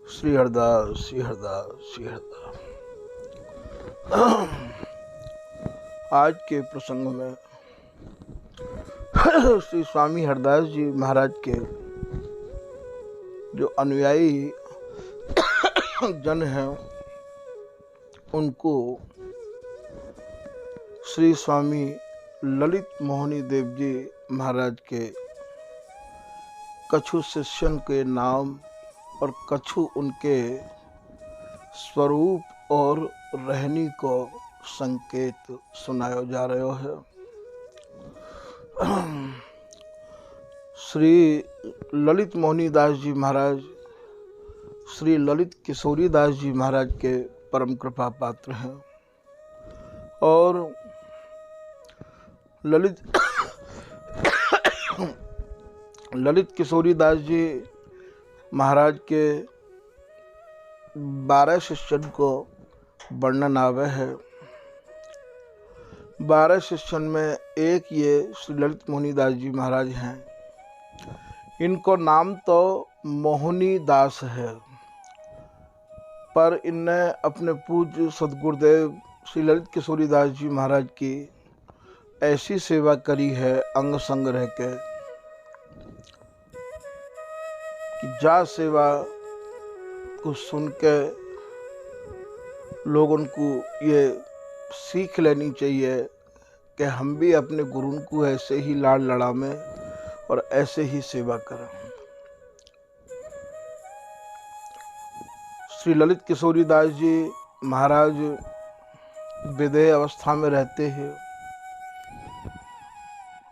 श्री हरदास श्री हरदास श्री हरदास। आज के प्रसंग में श्री स्वामी हरदास जी महाराज के जो अनुयायी जन हैं उनको श्री स्वामी ललित मोहनी देव जी महाराज के कछु शिष्यन के नाम और कछु उनके स्वरूप और रहनी को संकेत सुनायो जा रहे है। श्री ललित मोहनी दास जी महाराज श्री ललित किशोरी दास जी महाराज के परम कृपा पात्र हैं और ललित किशोरी दास जी महाराज के 12 शिष्यन को वर्णन आवे है। 12 शिष्यन में एक ये श्री ललित मोहनी दास जी महाराज हैं। इनको नाम तो मोहनी दास है, पर इनने अपने पूज्य सदगुरुदेव श्री ललित किशोरी दास जी महाराज की ऐसी सेवा करी है अंग संग रह के कि जा सेवा को सुन के लोगों को ये सीख लेनी चाहिए कि हम भी अपने गुरु को ऐसे ही लाड़ लड़ा में और ऐसे ही सेवा करें। श्री ललित किशोरी दास जी महाराज विदेह अवस्था में रहते हैं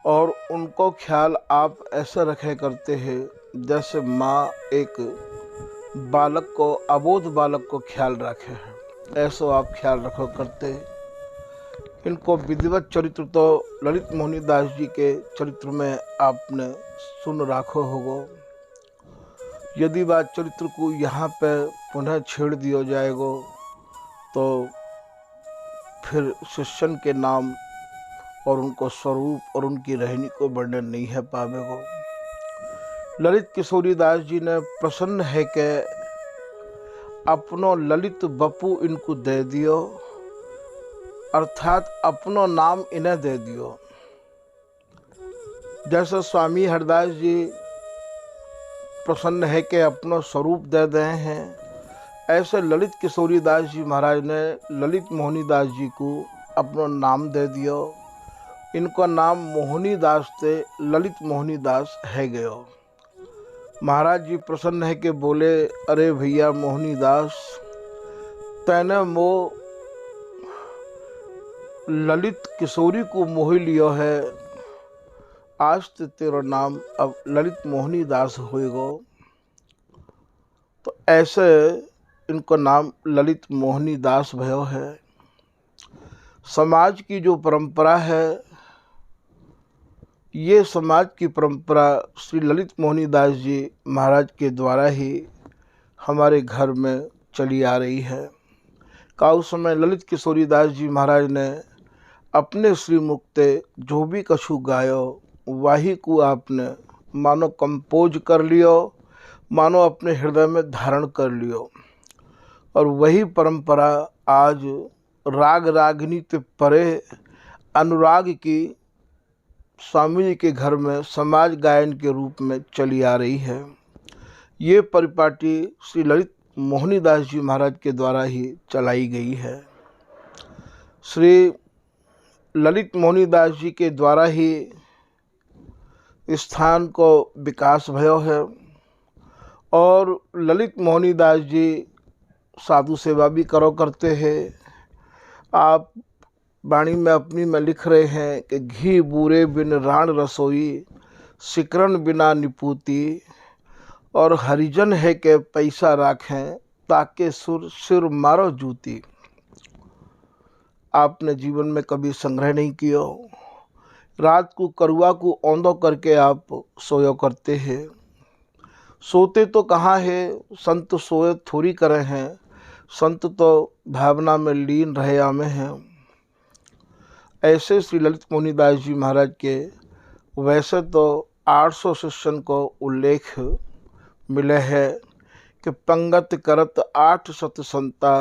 और उनको ख्याल आप ऐसा रखे करते हैं जैसे माँ एक बालक को, अबोध बालक को ख्याल रखे है, ऐसा आप ख्याल रखो करते। इनको विधिवत चरित्र तो ललित मोहनी दास जी के चरित्र में आपने सुन राखो होगो। यदि बात चरित्र को यहाँ पे पुनः छेड़ दिया जाएगा तो फिर शिष्यन के नाम और उनको स्वरूप और उनकी रहनी को वर्णन नहीं है पावेगो। ललित किशोरी दास जी ने प्रसन्न है कि अपनो ललित बपू इनको दे दियो, अर्थात अपनो नाम इन्हें दे दियो। जैसे स्वामी हरदास जी प्रसन्न है कि अपनो स्वरूप दे दे हैं, ऐसे ललित किशोरी दास जी महाराज ने ललित मोहनी दास जी को अपनो नाम दे दियो। इनका नाम मोहनी दास थे, ललित मोहनी दास है गयो। महाराज जी प्रसन्न है कि बोले, अरे भैया मोहनी दास, तैने मो ललित किशोरी को मोह लियो है, आज ते तेरा नाम अब ललित मोहनी दास होएगो। तो ऐसे इनको नाम ललित मोहनी दास भयो है। समाज की जो परंपरा है, ये समाज की परंपरा श्री ललित मोहनी दास जी महाराज के द्वारा ही हमारे घर में चली आ रही है। का उस समय ललित किशोरी दास जी महाराज ने अपने श्री मुख ते जो भी कछु गायो वही को आपने मानो कंपोज कर लियो, मानो अपने हृदय में धारण कर लियो। और वही परंपरा आज राग रागिनी ते परे अनुराग की स्वामी जी के घर में समाज गायन के रूप में चली आ रही है। ये परिपाटी श्री ललित मोहनी दास जी महाराज के द्वारा ही चलाई गई है। श्री ललित मोहनी दास जी के द्वारा ही स्थान को विकास भयो है और ललित मोहनी दास जी साधु सेवा भी करो करते हैं। आप वाणी में अपनी में लिख रहे हैं कि घी बूरे बिन राण रसोई, सिकरन बिना निपूती, और हरिजन है के पैसा राखें ताके सिर मारो जूती। आपने जीवन में कभी संग्रह नहीं किया, रात को करुआ को औंधो करके आप सोयो करते हैं। सोते तो कहाँ है, संत सोए थोड़ी करे हैं, संत तो भावना में लीन रहया में हैं। ऐसे श्री ललित मोहनी दास जी महाराज के वैसे तो 800 शिष्यन को उल्लेख मिले है कि पंगत करत 8 सत संता,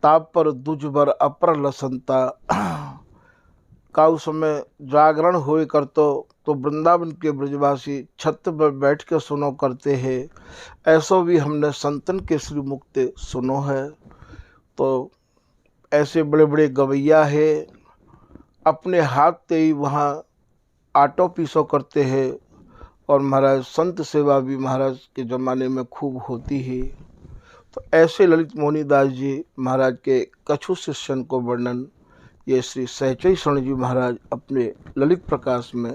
ताप पर दुजबर अपर लसंता। का उस समय जागरण होए करतो तो वृंदावन के ब्रजवासी छत पर बैठ के सुनो करते हैं। ऐसो भी हमने संतन के श्री मुक्ते सुनो है। तो ऐसे बड़े बड़े गवैया है, अपने हाथ से ही वहाँ आटो पीसो करते हैं। और महाराज संत सेवा भी महाराज के ज़माने में खूब होती है। तो ऐसे ललित मोहनी दास जी महाराज के कछु शिष्यन को वर्णन ये श्री सहचई स्वर्ण जी महाराज अपने ललित प्रकाश में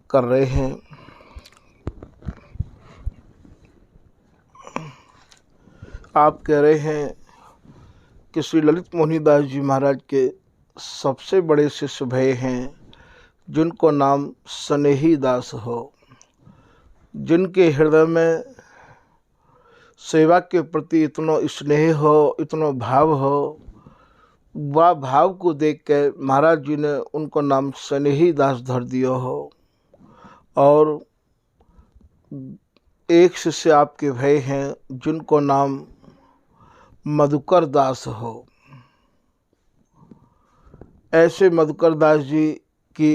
कर रहे हैं। आप कह रहे हैं कि श्री ललित मोहनी दास जी महाराज के सबसे बड़े शिष्य भय हैं, जिनको नाम स्नेही दास हो, जिनके हृदय में सेवा के प्रति इतना स्नेह हो, इतना भाव हो। वह भाव को देख के महाराज जी ने उनको नाम स्नेही दास धर दिया हो। और एक शिष्य आपके भय हैं, जिनको नाम मधुकर दास हो। ऐसे मधुकर दास जी की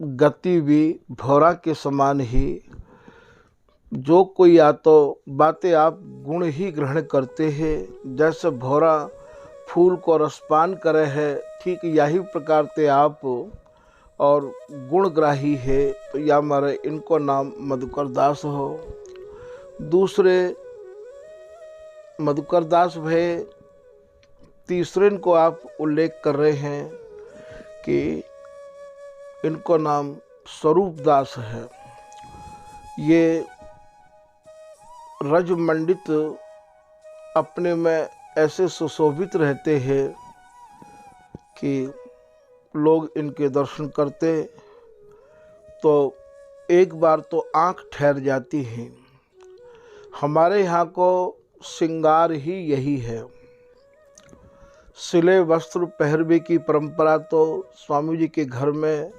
गति भी भौरा के समान ही, जो कोई आतो बातें आप गुण ही ग्रहण करते हैं। जैसे भौरा फूल को रसपान करे है, ठीक यही प्रकार से आप और गुणग्राही है। तो या मारे इनको नाम मधुकर दास हो। दूसरे मधुकर दास भय, तीसरे को आप उल्लेख कर रहे हैं कि इनको नाम स्वरूप दास है। ये रजमंडित अपने में ऐसे सुशोभित रहते हैं कि लोग इनके दर्शन करते तो एक बार तो आंख ठहर जाती है। हमारे यहाँ को श्रृंगार ही यही है। सिले वस्त्र पहरवे की परंपरा तो स्वामी जी के घर में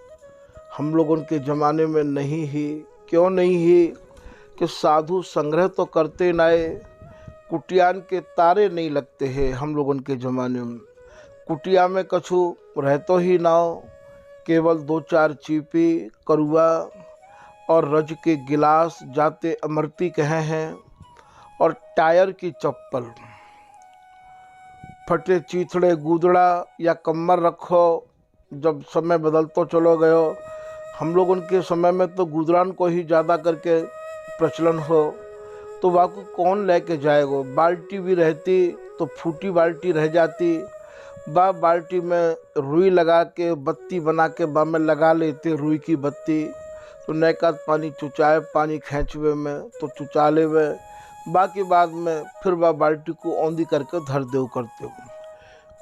हम लोगों के ज़माने में नहीं ही। क्यों नहीं ही कि साधु संग्रह तो करते नाए, कुटियान के तारे नहीं लगते हैं हम लोगों के ज़माने में। कुटिया में कछु रहतो ही ना हो, केवल 2-4 चीपी करुआ और रज के गिलास जाते अमृति कहे हैं, और टायर की चप्पल, फटे चीथड़े गूदड़ा या कम्मर रखो। जब समय बदलतो चलो गयो, हम लोग उनके समय में तो गूदड़ान को ही ज़्यादा करके प्रचलन हो, तो वाकू कौन लेके जाएगा। बाल्टी भी रहती तो फूटी बाल्टी रह जाती, बा बाल्टी में रुई लगा के बत्ती बना के बा में लगा लेते रुई की बत्ती। तो नैका पानी चुचाए, पानी खींचवे में तो चुचा लेवे, बाकी बाद में फिर वह बाल्टी को औंधी करके धर देव करते हो।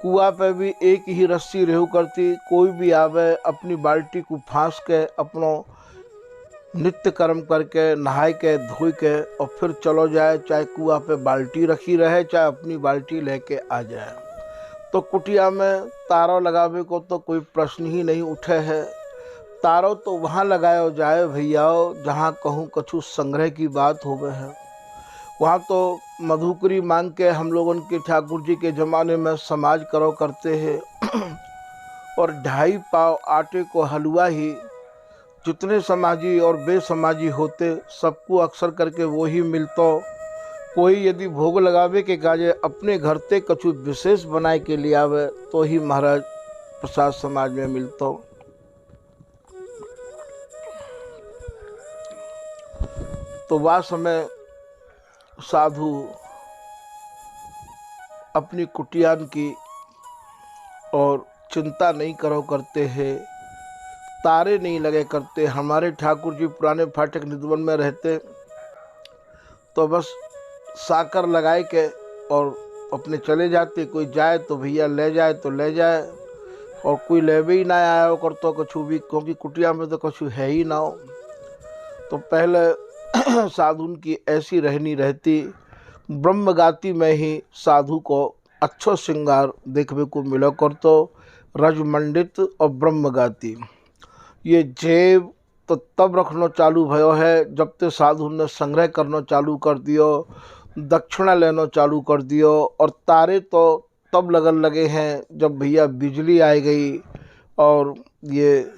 कुआं पे भी एक ही रस्सी रेहू करती, कोई भी आवे अपनी बाल्टी को फांस के अपनो नित्य कर्म करके नहाय के धोई के और फिर चलो जाए, चाहे कुआं पे बाल्टी रखी रहे चाहे अपनी बाल्टी लेके आ जाए। तो कुटिया में तारों लगावे को तो कोई प्रश्न ही नहीं उठे है। तारों तो वहाँ लगाया जाए भैयाओ जहाँ कहूँ कछु संग्रह की बात होवे है। वहाँ तो मधुकरी मांग के हम लोगों के ठाकुर जी के ज़माने में समाज करो करते हैं। और 2.5 पाव आटे को हलवा ही जितने समाजी और बेसमाजी होते सबको अक्सर करके वो ही मिलतो। कोई यदि भोग लगावे के काजे अपने घर ते कछु विशेष बनाए के लिए आवे तो ही महाराज प्रसाद समाज में मिलतो। तो वह समय साधु अपनी कुटियान की और चिंता नहीं करो करते हैं, तारे नहीं लगे करते। हमारे ठाकुर जी पुराने फाटक निधवन में रहते तो बस साकर लगाए के और अपने चले जाते। कोई जाए तो भैया ले जाए तो ले जाए, और कोई ले भी ना आया हो कर तो कछु भी, क्योंकि कुटिया में तो कछु है ही ना हो। तो पहले साधु की ऐसी रहनी रहती। ब्रह्मगाती में ही साधु को अच्छो श्रृंगार देखने को मिला कर तो रजमंडित और ब्रह्मगाती। ये जेब तो तब रखना चालू भयो है जब ते साधु ने संग्रह करना चालू कर दियो। दक्षिणा लेना चालू कर दियो। और तारे तो तब लगन लगे हैं जब भैया बिजली आ गई और ये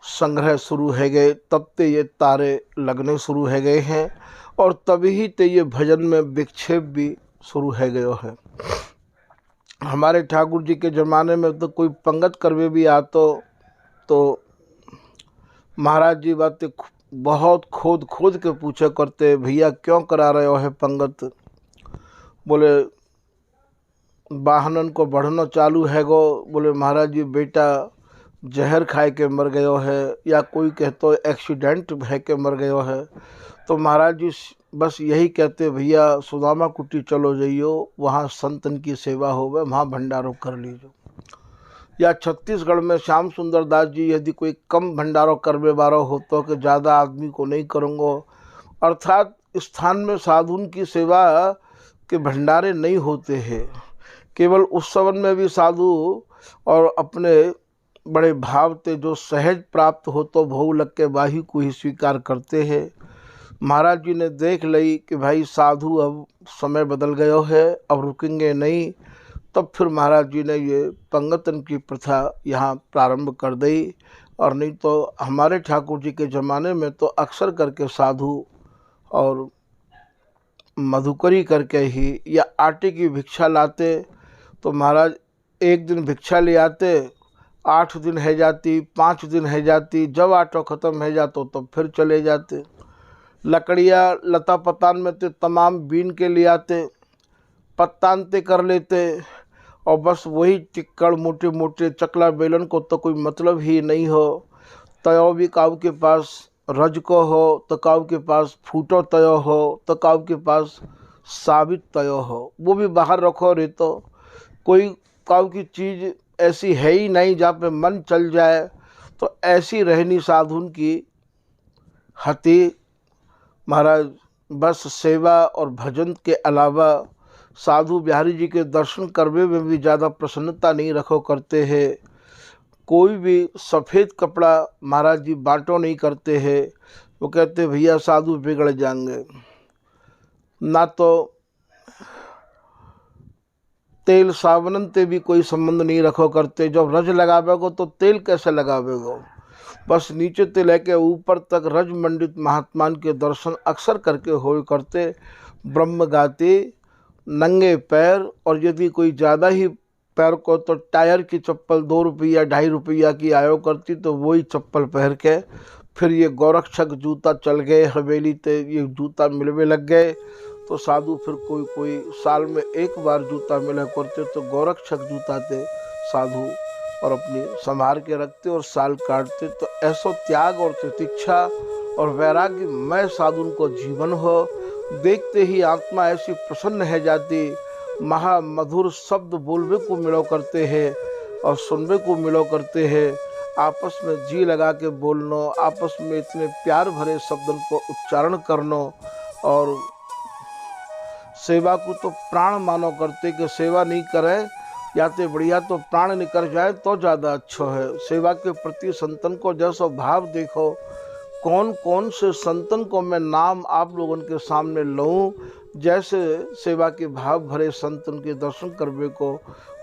संग्रह शुरू है गए, तब ते ये तारे लगने शुरू है गए हैं और तभी ते ये भजन में विक्षेप भी शुरू है गयो है। हमारे ठाकुर जी के ज़माने में तो कोई पंगत करवे भी आतो तो महाराज जी बातें बहुत खोद खोद के पूछे करते, भैया क्यों करा रहे हो है पंगत? बोले वाहनन को बढ़ना चालू है गो। बोले महाराज जी बेटा जहर खाए के मर गयो है, या कोई कहतो एक्सीडेंट है के मर गयो है। तो महाराज जी बस यही कहते, भैया सुदामा कुटी चलो जाइयो, वहाँ संतन की सेवा होवे, वहाँ भंडारो कर लीजिए। या छत्तीसगढ़ में श्याम सुंदर दास जी यदि कोई कम भंडारो करवे बारो हो तो कि ज़्यादा आदमी को नहीं करूँगो, अर्थात स्थान में साधुन की सेवा के भंडारे नहीं होते हैं। केवल उस सवन में भी साधु और अपने बड़े भाव ते जो सहज प्राप्त हो तो भोग लग के बाही को ही स्वीकार करते हैं। महाराज जी ने देख ली कि भाई साधु अब समय बदल गयो है, अब रुकेंगे नहीं, तब फिर महाराज जी ने ये पंगतन की प्रथा यहाँ प्रारंभ कर दी। और नहीं तो हमारे ठाकुर जी के ज़माने में तो अक्सर करके साधु और मधुकरी करके ही या आटे की भिक्षा लाते। तो महाराज एक दिन भिक्षा ले आते, 8 दिन है जाती, 5 दिन है जाती, जब आटो ख़त्म है जातो तो फिर चले जाते। लकड़ियाँ लता पतान में ते तमाम बीन के ले आते, पत्तानते कर लेते और बस वही टिक्कड़ मोटे मोटे चकला बेलन को तो कोई मतलब ही नहीं हो। तयो भी काऊ के पास रज को हो, तो काऊ के पास फूटो तयो हो, तो काऊ के पास साबित तयो हो, वो भी बाहर रखो रे। तो कोई काऊ की चीज़ ऐसी है ही नहीं जहाँ पे मन चल जाए। तो ऐसी रहनी साधुन की हती। महाराज बस सेवा और भजन के अलावा साधु बिहारी जी के दर्शन करने में भी ज़्यादा प्रसन्नता नहीं रखो करते हैं। कोई भी सफ़ेद कपड़ा महाराज जी बांटो नहीं करते हैं। वो कहते भैया साधु बिगड़ जाएंगे। ना तो तेल साबुन ते भी कोई संबंध नहीं रखो करते। जब रज लगावेगो तो तेल कैसे लगावेगो? बस नीचे ते लेके ऊपर तक रज मंडित महात्मान के दर्शन अक्सर करके हो करते। ब्रह्म गाते नंगे पैर, और यदि कोई ज़्यादा ही पैर को तो टायर की चप्पल 2 रुपया 2.5 रुपया की आयो करती, तो वही चप्पल पहन के फिर ये गोरक्षक जूता चल गए हवेली ते, ये जूता मिलवे लग गए। तो साधु फिर कोई साल में एक बार जूता मिला करते, तो गोरक्षक जूता थे साधु और अपनी संभार के रखते और साल काटते। तो ऐसो त्याग और तितिक्षा और वैराग्य मैं साधु को जीवन हो, देखते ही आत्मा ऐसी प्रसन्न है जाती। महामधुर शब्द बोलवे को मिलो करते हैं और सुनवे को मिलो करते हैं। आपस में जी लगा के बोलनो, आपस में इतने प्यार भरे शब्दों को उच्चारण करनो, और सेवा को तो प्राण मानो करते कि सेवा नहीं करें या तो बढ़िया तो प्राण निकल जाए तो ज़्यादा अच्छा है। सेवा के प्रति संतन को जैसा भाव देखो, कौन कौन से संतन को मैं नाम आप लोगों के सामने लूँ, जैसे सेवा के भाव भरे संतन के दर्शन करने को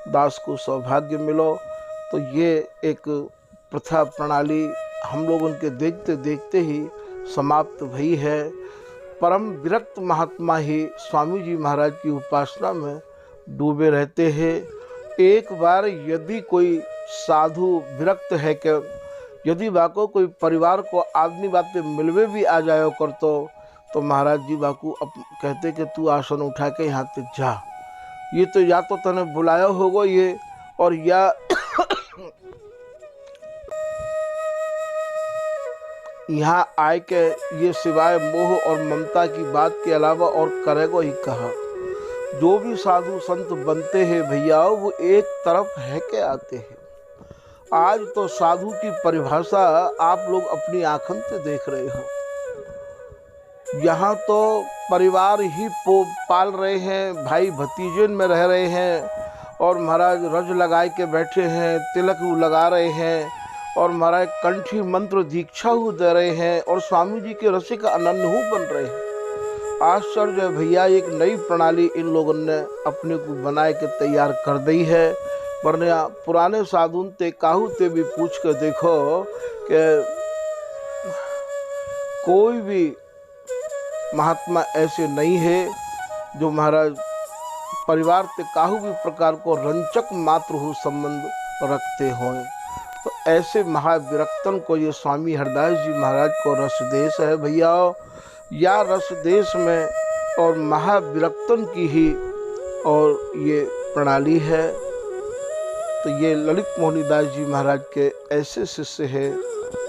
दास को सौभाग्य मिलो। तो ये एक प्रथा प्रणाली हम लोगों के देखते देखते ही समाप्त भई है। परम विरक्त महात्मा ही स्वामी जी महाराज की उपासना में डूबे रहते हैं। एक बार यदि कोई साधु विरक्त है कि यदि वाको कोई परिवार को आदमी बातें मिलवे भी आ जायो कर तो महाराज जी बाकू कहते कि तू आसन उठा के यहाँ से जा, ये तो या तो तने बुलाया होगा ये, और या यहाँ आए के ये सिवाय मोह और ममता की बात के अलावा और करेगा ही कहा। जो भी साधु संत बनते हैं भैया वो एक तरफ है के आते हैं। आज तो साधु की परिभाषा आप लोग अपनी आँखों से देख रहे हो। यहाँ तो परिवार ही पाल रहे हैं, भाई भतीजन में रह रहे हैं, और महाराज रज लगाए के बैठे हैं, तिलक लगा रहे हैं, और महाराज कंठी मंत्र दीक्षा दे रहे हैं, और स्वामी जी के रसिक अनन्य बन रहे हैं। आश्चर्य है भैया, एक नई प्रणाली इन लोगों ने अपने को बनाए के तैयार कर दी है। वरना पुराने साधुन ते काहू ते भी पूछ कर देखो कि कोई भी महात्मा ऐसे नहीं है जो महाराज परिवार ते काहू भी प्रकार को रंचक मात्र हो संबंध रखते हों। तो ऐसे महाविरक्तन को ये स्वामी हरदास जी महाराज को रस देश है भैया। या रस देश में और महाविरक्तन की ही और ये प्रणाली है। तो ये ललित मोहनी दास जी महाराज के ऐसे शिष्य है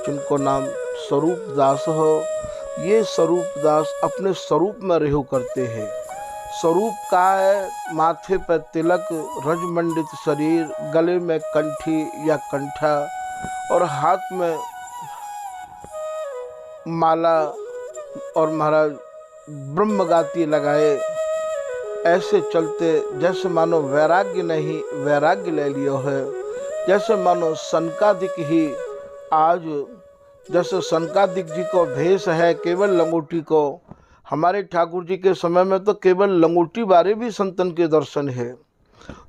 जिनको नाम स्वरूप दास हो। ये स्वरूप दास अपने स्वरूप में रेहू करते हैं। स्वरूप का है माथे पर तिलक, रजमंडित शरीर, गले में कंठी या कंठा और हाथ में माला और महाराज ब्रह्मगाती लगाए, ऐसे चलते जैसे मानो वैराग्य नहीं वैराग्य ले लियो है। जैसे मानो सनकादिक ही आज जैसे सनकादिक जी को भेष है केवल लंगोटी को। हमारे ठाकुर जी के समय में तो केवल लंगोटी बारे भी संतन के दर्शन है,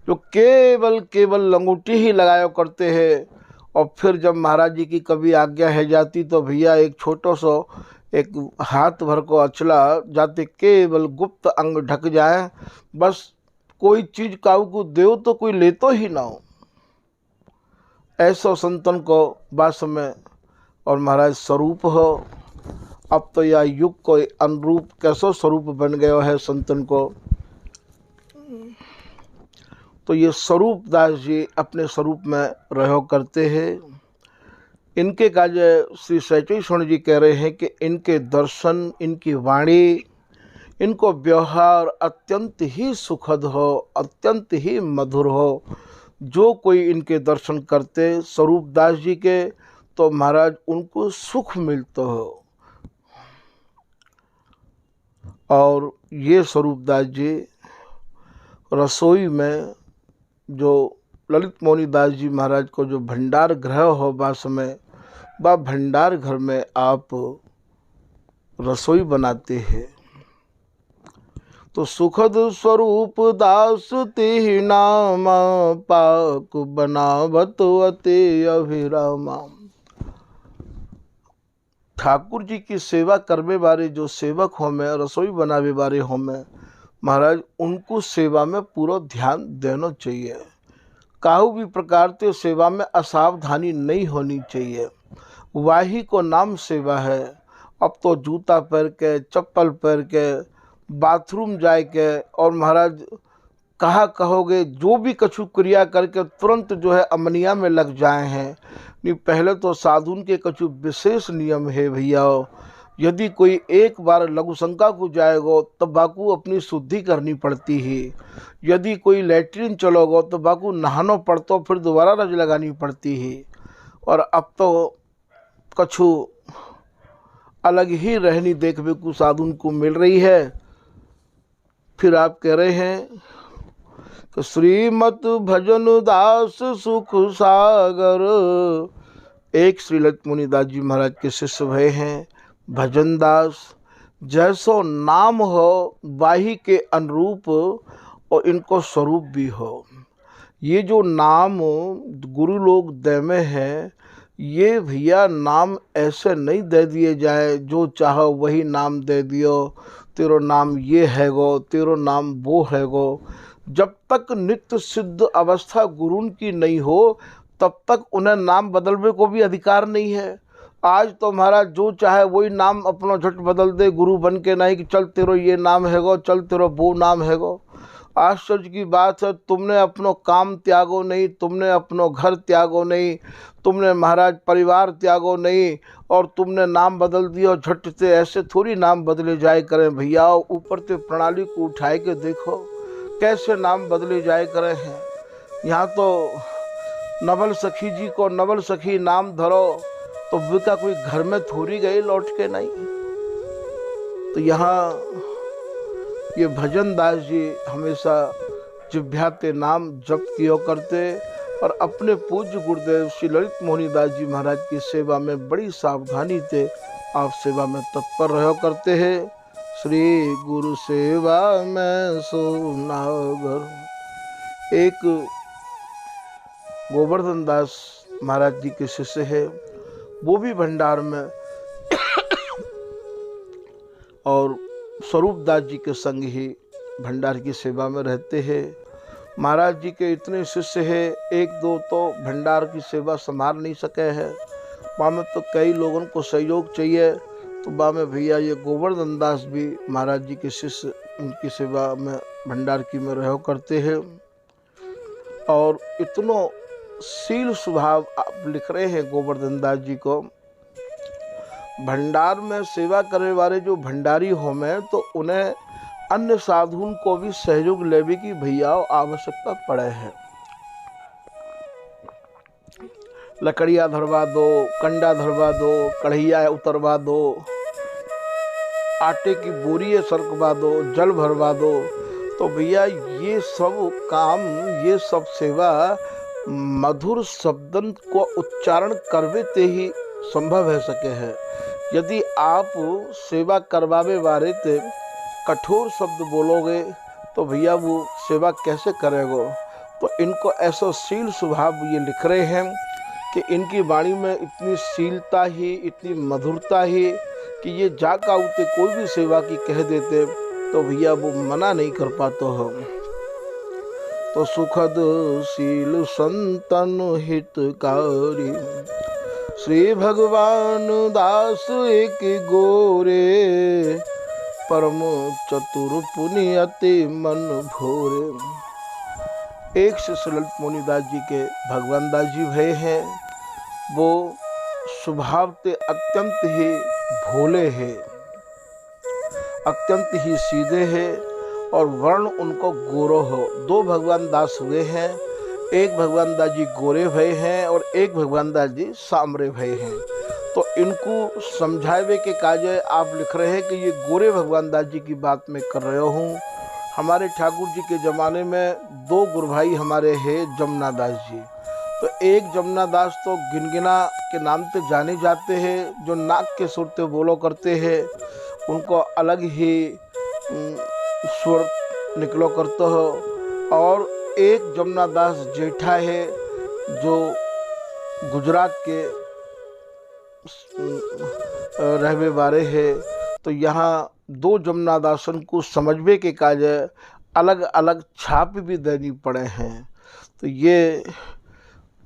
जो केवल लंगोटी ही लगाया करते हैं। और फिर जब महाराज जी की कभी आज्ञा है जाती तो भैया एक छोटो सो एक हाथ भर को अचला जाते केवल गुप्त अंग ढक जाए, बस कोई चीज काऊ को देव तो कोई ले तो ही ना हो। ऐसो संतन को बास में और महाराज स्वरूप हो। अब तो यह युग को अनुरूप कैसो स्वरूप बन गयो है संतन को। तो ये स्वरूप दास जी अपने स्वरूप में रहो करते हैं। इनके कार्य श्री सैचेश्वर जी कह रहे हैं कि इनके दर्शन, इनकी वाणी, इनको व्यवहार अत्यंत ही सुखद हो, अत्यंत ही मधुर हो। जो कोई इनके दर्शन करते स्वरूप दास जी के तो महाराज उनको सुख मिलता हो। और ये स्वरूप दास जी रसोई में जो ललित मोहनी दास जी महाराज को जो भंडार गृह हो बास में बा भंडार घर में आप रसोई बनाते हैं। तो सुखद स्वरूप दास ते नामा पाक बनावत अति अभिरामा। ठाकुर जी की सेवा करने वाले जो सेवक हो में, रसोई बनावे वाले हो में, महाराज उनको सेवा में पूरा ध्यान देना चाहिए। काहू भी प्रकार से सेवा में असावधानी नहीं होनी चाहिए। वाही को नाम सेवा है। अब तो जूता पहन के, चप्पल पहन के, बाथरूम जाए के और महाराज कहा कहोगे जो भी कछु क्रिया करके तुरंत जो है अमनिया में लग जाए हैं। नहीं, पहले तो साधुन के कछु विशेष नियम है भैया। यदि कोई एक बार लघुशंका को जाएगा तो बाकू अपनी शुद्धि करनी पड़ती है। यदि कोई लैट्रिन चलोगा तो बाकू नहाना पड़ता, फिर दोबारा रज लगानी पड़ती है। और अब तो कछु अलग ही रहनी देखने को साधुन को मिल रही है। फिर आप कह रहे हैं कि श्रीमत भजन दास सुख सागर। एक श्री ललित मोहनी दास जी महाराज के शिष्य भय हैं भजन दास। जैसो नाम हो वाही के अनुरूप और इनको स्वरूप भी हो। ये जो नाम गुरु लोग दे में है, ये भैया नाम ऐसे नहीं दे दिए जाए जो चाहो वही नाम दे दियो। तेरो नाम ये है गो, तेरो नाम वो है गो। जब तक नित्य सिद्ध अवस्था गुरु की नहीं हो तब तक उन्हें नाम बदलने को भी अधिकार नहीं है। आज तो महाराज जो चाहे वही नाम अपना झट बदल दे गुरु बन के, नहीं कि चल तेरो ये नाम है गो, चल तेरो वो नाम है गो। आश्चर्य की बात है, तुमने अपनो काम त्यागो नहीं, तुमने अपनो घर त्यागो नहीं, तुमने महाराज परिवार त्यागो नहीं और तुमने नाम बदल दिया झट से। ऐसे थोड़ी नाम बदले जाए करें भैया। ऊपर से प्रणाली को उठाए के देखो कैसे नाम बदले जाए करे हैं। यहाँ तो नवल सखी जी को नवल सखी नाम धरो तो विका कोई घर में थोड़ी गई लौट के नहीं। तो यहाँ ये भजन दास जी हमेशा जिभ्याते नाम जप किया करते और अपने पूज्य गुरुदेव श्री ललित मोहनी दास जी महाराज की सेवा में बड़ी सावधानी से आप सेवा में तत्पर रहो करते हैं। श्री गुरु सेवा में सोनागर। एक गोवर्धन दास महाराज जी के शिष्य है, वो भी भंडार में और स्वरूप दास जी के संग ही भंडार की सेवा में रहते हैं। महाराज जी के इतने शिष्य हैं, एक दो तो भंडार की सेवा संभाल नहीं सके हैं, वहाँ में तो कई लोगों को सहयोग चाहिए। तो वहाँ में भैया ये गोवर्धन दास भी महाराज जी के शिष्य उनकी सेवा में भंडार की में रहो करते हैं। और इतनो शील स्वभाव आप लिख रहे हैं गोवर्धन दास जी को। भंडार में सेवा करने वाले जो भंडारी हो में तो उन्हें अन्य साधुओं को भी सहयोग लेने की भैया आवश्यकता पड़े है। लकड़ियाँ धरवा दो, कंडा धरवा दो, कढ़ैया उतरवा दो, आटे की बोरी सरकवा दो, जल भरवा दो। तो भैया ये सब काम, ये सब सेवा मधुर शब्दन को उच्चारण करते ही संभव है सके है। यदि आप सेवा करवावे वाले थे कठोर शब्द बोलोगे तो भैया वो सेवा कैसे करेगो। तो इनको ऐसा शील स्वभाव ये लिख रहे हैं कि इनकी वाणी में इतनी शीलता ही, इतनी मधुरता ही कि ये जाका उते कोई भी सेवा की कह देते तो भैया वो मना नहीं कर पाते हो। तो सुखद शील संतन हितकारी श्री भगवान दास एक गोरे, परम चतुर पुनियति मन भोरे। एक शिष्य ललित मोहनी दास जी के भगवान दास जी भय हैं, वो स्वभाव से अत्यंत ही भोले हैं, अत्यंत ही सीधे हैं और वर्ण उनको गोरो हो। दो भगवान दास हुए हैं, एक भगवान दास जी गोरे भय हैं और एक भगवान दास जी सामरे भय हैं। तो इनको समझावे के काजे आप लिख रहे हैं कि ये गोरे भगवान दास जी की बात मैं कर रहा हूँ। हमारे ठाकुर जी के ज़माने में दो गुरु भाई हमारे हैं जमुना दास जी। तो एक जमुना दास तो गिनगिना के नाम पे जाने जाते हैं, जो नाक के सुर पे बोलो करते हैं, उनको अलग ही स्वर निकलो करते हो। और एक जमुना दास जेठा है जो गुजरात के रहने वाले हैं। तो यहाँ दो जमुना दासन को समझने के काज अलग अलग छाप भी देनी पड़े हैं। तो ये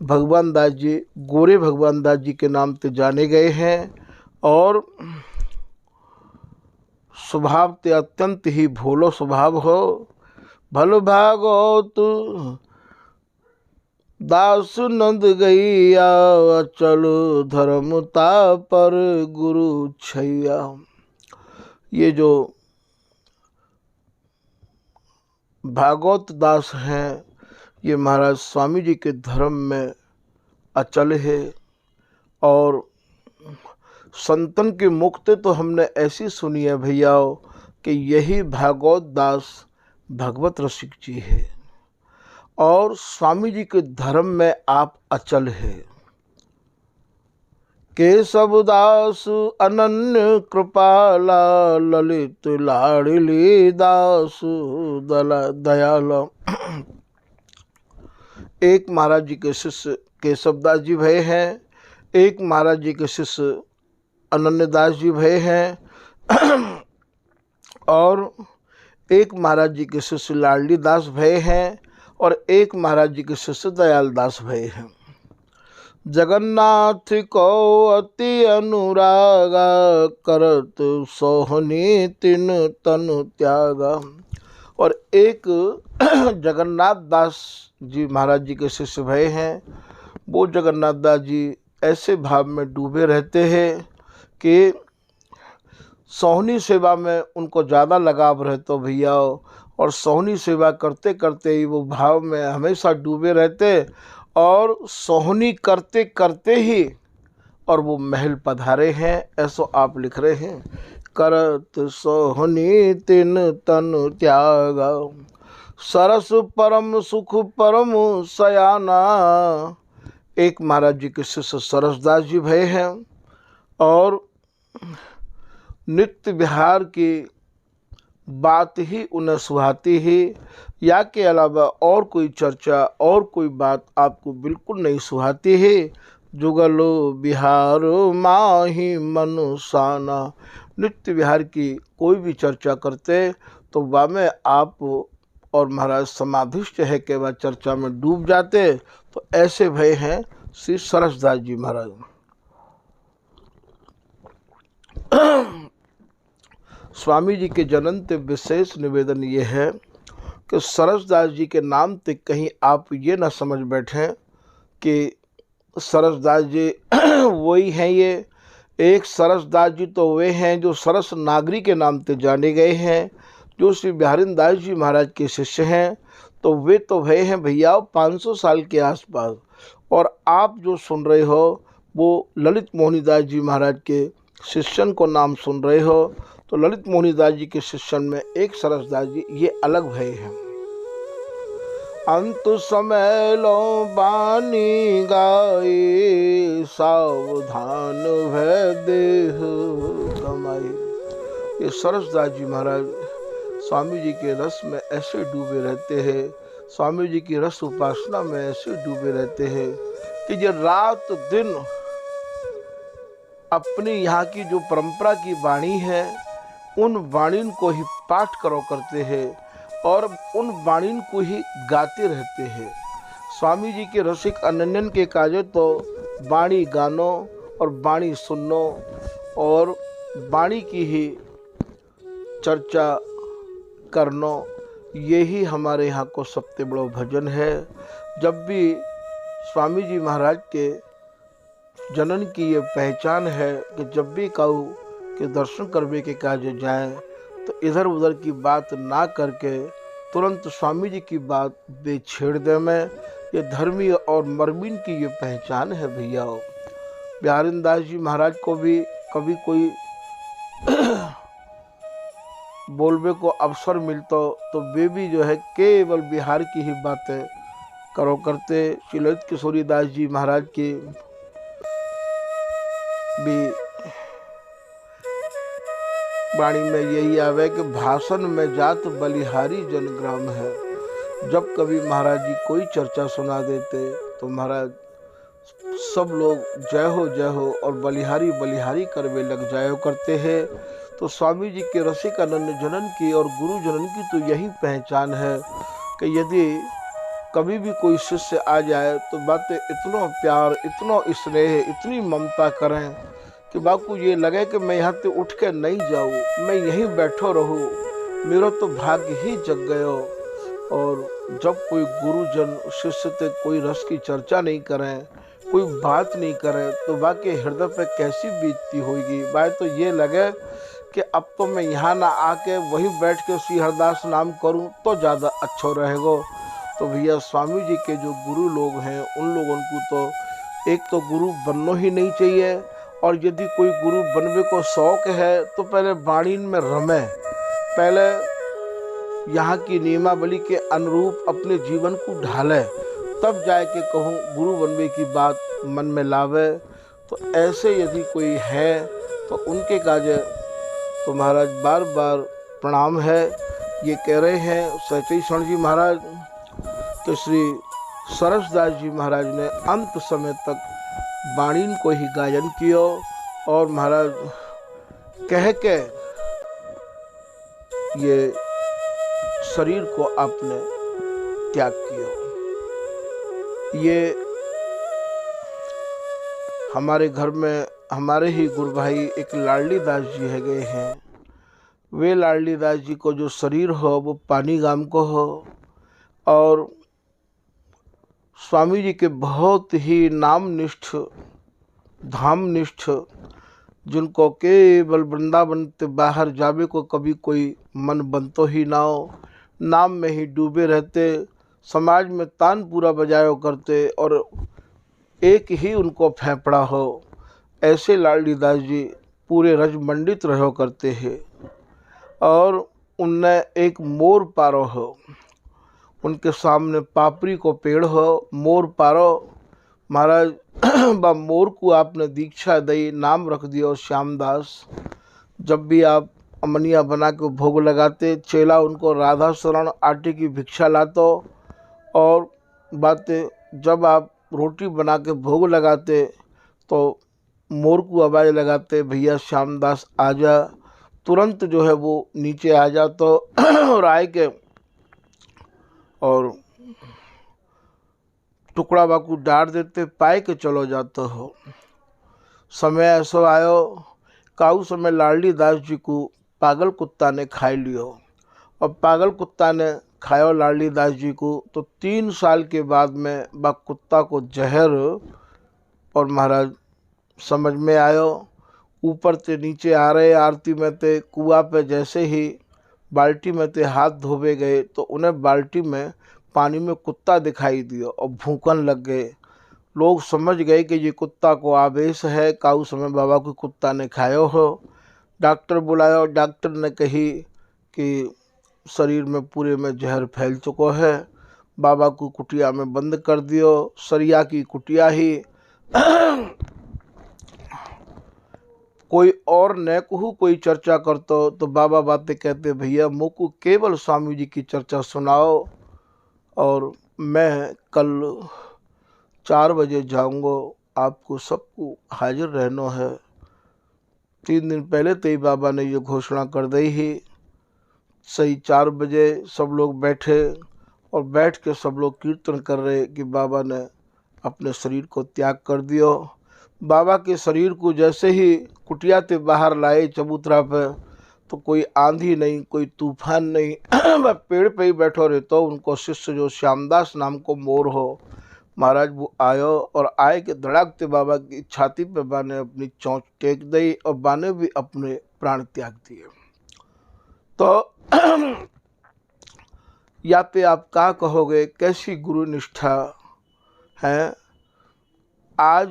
भगवान दास जी गोरे भगवान दास जी के नाम से जाने गए हैं और स्वभाव ते अत्यंत ही भोलो स्वभाव हो। भल भागवत दास नंद गैया, चल धर्मता पर गुरु छैया। ये जो भागवत दास हैं ये महाराज स्वामी जी के धर्म में अचल है। और संतन के मुक्ति तो हमने ऐसी सुनी है भैया कि यही भागवत दास भगवत रसिक जी है और स्वामी जी के धर्म में आप अचल है। केशव दास अनन्य कृपाला, ललित लाडली दास दयाल। एक महाराज जी के शिष्य केशव दास जी भय हैं, एक महाराज जी के शिष्य अनन्य दास जी भय हैं और एक महाराज जी के शिष्य लाडली दास भय हैं और एक महाराज जी के शिष्य दयाल दास भय हैं। जगन्नाथ को अति अनुरागा, करत सोहनी तिन तनु त्यागा। और एक जगन्नाथ दास जी महाराज जी के शिष्य भय हैं। वो जगन्नाथ दास जी ऐसे भाव में डूबे रहते हैं कि सोहनी सेवा में उनको ज़्यादा लगाव रहता भैया, और सोहनी सेवा करते करते ही वो भाव में हमेशा डूबे रहते और सोहनी करते करते ही और वो महल पधारे हैं। ऐसा आप लिख रहे हैं। करत सोहनी तिन तनु त्यागा, सरस परम सुख परम सयाना। एक महाराज जी के शिष्य सरसदास जी भय हैं और नित्य विहार की बात ही उन्हें सुहाती है, या के अलावा और कोई चर्चा और कोई बात आपको बिल्कुल नहीं सुहाती है। जुगलो बिहार माही मनुसाना, नित्य विहार की कोई भी चर्चा करते तो वह में आप और महाराज समाधिष्ट है के बाद चर्चा में डूब जाते। तो ऐसे भय हैं श्री सरसदास जी महाराज। स्वामी जी के जनन ते विशेष निवेदन ये है कि सरसदास जी के नाम ते कहीं आप ये ना समझ बैठें कि सरसदास जी वही हैं। ये एक सरसदास जी तो वे हैं जो सरस नागरी के नाम से जाने गए हैं, जो श्री बिहारी दास जी महाराज के शिष्य हैं। तो वे तो भय हैं भैया 500 साल के आसपास, और आप जो सुन रहे हो वो ललित मोहनी दास जी महाराज के शिष्यन को नाम सुन रहे हो। तो ललित मोहनी दास जी के शिष्यन में एक सरसदास जी ये अलग भय हैं। अंत समय लो बानी गाए, सावधान भय देह कमाई। ये सरसदास जी महाराज स्वामी जी के रस में ऐसे डूबे रहते हैं, स्वामी जी की रस उपासना में ऐसे डूबे रहते हैं कि ये रात दिन अपनी यहाँ की जो परंपरा की वाणी है उन वाणी को ही पाठ करो करते हैं और उन वाणी को ही गाते रहते हैं। स्वामी जी के रसिक अनन्यन के काजे तो वाणी गानो और वाणी सुनो और वाणी की ही चर्चा करनो, यही हमारे यहाँ को सबसे बड़ा भजन है। जब भी स्वामी जी महाराज के जनन की ये पहचान है कि जब भी काऊ के दर्शन करने के काज जाएं तो इधर उधर की बात ना करके तुरंत स्वामी जी की बात बेछेड़ दे में, ये धर्मी और मर्मीन की ये पहचान है भैया। बिहारी दास जी महाराज को भी कभी कोई बोलने को अवसर मिलता तो वे भी जो है केवल बिहार की ही बातें करो करते। श्री ललित किशोरी दास जी महाराज की भी वाणी में यही आवे कि भाषण में जात बलिहारी जनग्राम है। जब कभी महाराज जी कोई चर्चा सुना देते तो महाराज सब लोग जय हो और बलिहारी बलिहारी करवे लग जायो करते हैं। तो स्वामी जी के रसिक अनन्य जनन की और गुरु जनन की तो यही पहचान है कि यदि कभी भी कोई शिष्य आ जाए तो बातें इतना प्यार, इतना स्नेह, इतनी ममता करें कि बापू ये लगे कि मैं यहाँ से उठ के नहीं जाऊँ, मैं यहीं बैठो रहूँ, मेरा तो भाग्य ही जग गयो। और जब कोई गुरुजन शिष्य से कोई रस की चर्चा नहीं करें, कोई बात नहीं करें तो बाकी हृदय पे कैसी बीतती होगी। बात तो ये लगे कि अब तो मैं यहाँ ना आके वहीं बैठ के श्री हरदास नाम करूँ तो ज़्यादा अच्छा रहेगा। तो भैया स्वामी जी के जो गुरु लोग हैं उन लोगों को तो एक तो गुरु बनना ही नहीं चाहिए, और यदि कोई गुरु बनने को शौक है तो पहले वाणी में रमे, पहले यहाँ की नियमावली के अनुरूप अपने जीवन को ढाले, तब जाए के कहूँ गुरु बनने की बात मन में लावे। तो ऐसे यदि कोई है तो उनके काजे तो महाराज बार बार प्रणाम है। ये कह रहे हैं सचई स्वर्ण जी महाराज कि श्री सरसदास जी महाराज ने अंत समय तक वाणी को ही गायन किया और महाराज कह के ये शरीर को आपने त्याग किया। ये हमारे घर में हमारे ही गुरु भाई एक लाडली दास जी है गए हैं। वे लाडली दास जी को जो शरीर हो वो पानी गाम को हो, और स्वामी जी के बहुत ही नामनिष्ठ धामनिष्ठ, जिनको केवल वृंदावन से बाहर जावे को कभी कोई मन बनतो ही ना हो, नाम में ही डूबे रहते, समाज में तान पूरा बजायो करते और एक ही उनको फेंफड़ा हो, ऐसे लाडली दास जी पूरे रजमंडित रहो करते हैं। और उनने एक मोर पारो हो, उनके सामने पापरी को पेड़ हो, मोर पारो महाराज बा मोर को आपने दीक्षा दई, नाम रख दिया श्यामदास। जब भी आप अमनिया बना के भोग लगाते। चेला उनको राधा शरण आटे की भिक्षा लातो और बातें जब आप रोटी बना के भोग लगाते तो मोर को आवाज़ लगाते, भैया श्यामदास आजा। तुरंत जो है वो नीचे आ जातो और आए के और टुकड़ा बाकू डाल देते, पाए के चलो जाते हो। समय ऐसो आयो काऊ समय लाडली दास जी को पागल कुत्ता ने खाई लियो और पागल कुत्ता ने खायो लाडली दास जी को। तो 3 साल के बाद में बा कुत्ता को जहर और महाराज समझ में आयो। ऊपर से नीचे आ रहे आरती में थे, कुआ पे जैसे ही बाल्टी में थे हाथ धोबे गए तो उन्हें बाल्टी में पानी में कुत्ता दिखाई दिया और भूकन लग गए। लोग समझ गए कि ये कुत्ता को आवेश है, काऊ समय बाबा को कुत्ता ने खायो हो। डॉक्टर बुलाया और डॉक्टर ने कही कि शरीर में पूरे में जहर फैल चुको है, बाबा को कुटिया में बंद कर दियो। सरिया की कुटिया ही कोई और न कहू कोई चर्चा करतो तो बाबा बातें कहते, भैया मुँह को केवल स्वामी जी की चर्चा सुनाओ और मैं कल 4 बजे जाऊंगा, आपको सबको हाजिर रहना है। 3 दिन पहले तो बाबा ने ये घोषणा कर दी ही। सही 4 बजे सब लोग बैठे और बैठ के सब लोग कीर्तन कर रहे कि बाबा ने अपने शरीर को त्याग कर दियो। बाबा के शरीर को जैसे ही कुटिया से बाहर लाए चबूतरा पे तो कोई आंधी नहीं, कोई तूफान नहीं वह पेड़ पे ही बैठो रहते। उनको शिष्य जो श्यामदास नाम को मोर हो महाराज वो आयो और आए के धड़ाकते बाबा की छाती पे बाने अपनी चोंच टेक दी और बाने भी अपने प्राण त्याग दिए। तो या पे आप क्या कहोगे, कैसी गुरु निष्ठा है। आज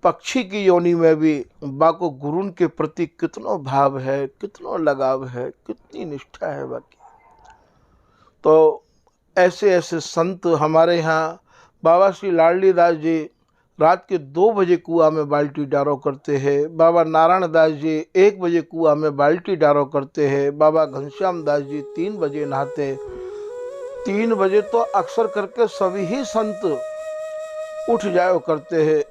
पक्षी की योनि में भी बा को गुरु के प्रति कितना भाव है, कितना लगाव है, कितनी निष्ठा है बाकी। तो ऐसे ऐसे संत हमारे यहाँ बाबा श्री लाडली दास जी रात के 2 बजे कुआं में बाल्टी डारो करते हैं। बाबा नारायण दास जी 1 बजे कुआं में बाल्टी डारो करते हैं। बाबा घनश्याम दास जी 3 बजे नहाते। 3 बजे तो अक्सर करके सभी ही संत उठ जाया करते हैं।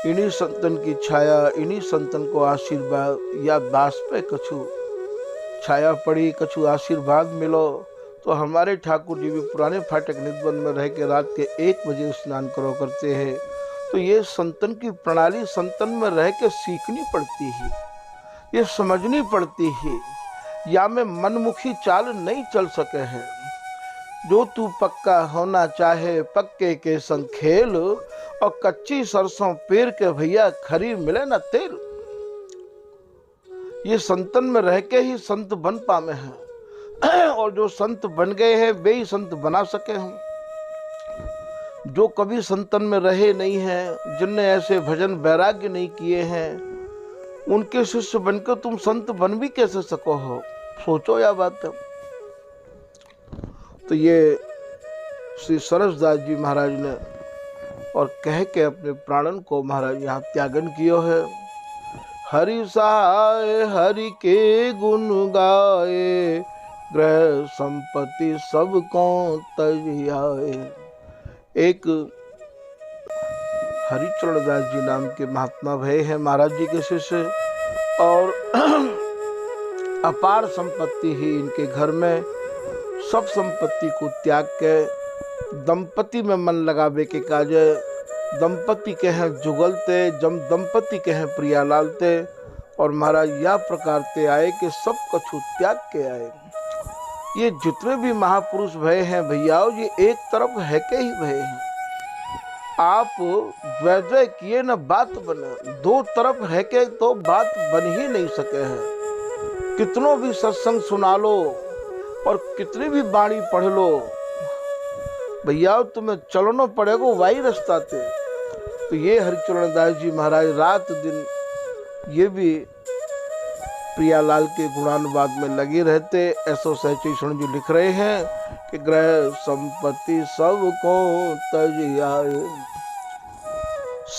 इन्हीं संतन की छाया, इन्हीं संतन को आशीर्वाद या दास पे कछु छाया पड़ी, कछु आशीर्वाद मिलो। तो हमारे ठाकुर जी भी पुराने फाटक निधबंध में रह के रात के 1 बजे स्नान करो करते हैं। तो ये संतन की प्रणाली संतन में रह के सीखनी पड़ती है, ये समझनी पड़ती है। या में मनमुखी चाल नहीं चल सके हैं। जो तू पक्का होना चाहे पक्के के संग खेल और कच्ची सरसों पेर के भैया खरी मिले ना तेल। ये संतन में रह के ही संत बन पावे हैं और जो संत बन गए हैं वे ही संत बना सके हैं। जो कभी संतन में रहे नहीं हैं, जिनने ऐसे भजन वैराग्य नहीं किए हैं, उनके शिष्य बनकर तुम संत बन भी कैसे सको हो। सोचो या बात है। तो ये श्री सरसदास जी महाराज ने और कह के अपने प्राणन को महाराज यहाँ त्यागन कियो है। हरि सहाय हरि के गुण गाए, ग्रह संपत्ति सब को तज आए। एक हरिचरण दास जी नाम के महात्मा भय हैं महाराज जी के शिष्य और अपार संपत्ति ही इनके घर में। सब संपत्ति को त्याग के दंपति में मन लगावे के काजे। दंपति के हैं जुगलते, जम दंपति के हैं प्रिया लालते। और महाराज या प्रकार ते आए कि सब कछु त्याग के आए। ये जितने भी महापुरुष भय हैं भैया, ये एक तरफ है के ही भय हैं। आप द्वैद्वय किए न बात बने, 2 तरफ है के तो बात बन ही नहीं सके हैं। कितनों भी सत्संग सुना लो और कितनी भी बाणी पढ़ लो भैया, तुम्हें चलना पड़ेगा वही रास्ता थे। तो ये हरिचरण दास जी महाराज रात दिन ये भी प्रियालाल के गुणानुवाद में लगे रहते। ऐसो सहचरण जी लिख रहे हैं कि ग्रह संपत्ति सब को तज आए।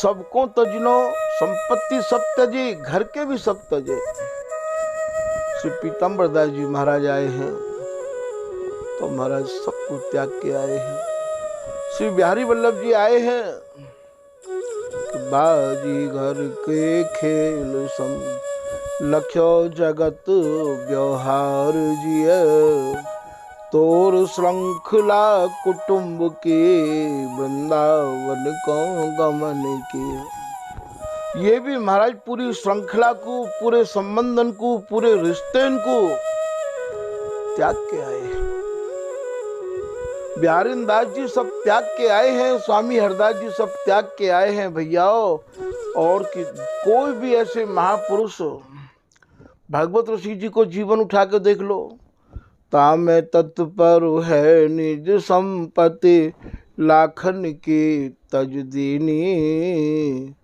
सबको तजनो, संपत्ति सब तजे, घर के भी सब तजे। श्री पीताम्बर दास जी महाराज आए हैं तो महाराज सबको त्याग के आए हैं। श्री बिहारी वल्लभ जी आए हैं, बाजी घर के खेल सम लख्यो जगत व्यवहार जिय, तोर श्रृंखला कुटुंब के वृंदावन को गमन के। ये भी महाराज पूरी श्रृंखला को, पूरे संबंधन को, पूरे रिश्ते को त्याग के आए हैं। बिहारी दास जी सब त्याग के आए हैं, स्वामी हरदास जी सब त्याग के आए हैं भैयाओ। और कि कोई भी ऐसे महापुरुष, भागवत ऋषि जी को जीवन उठा के देख लो, तामे तत्पर है निज संपत्ति लाखन की तज दीनी,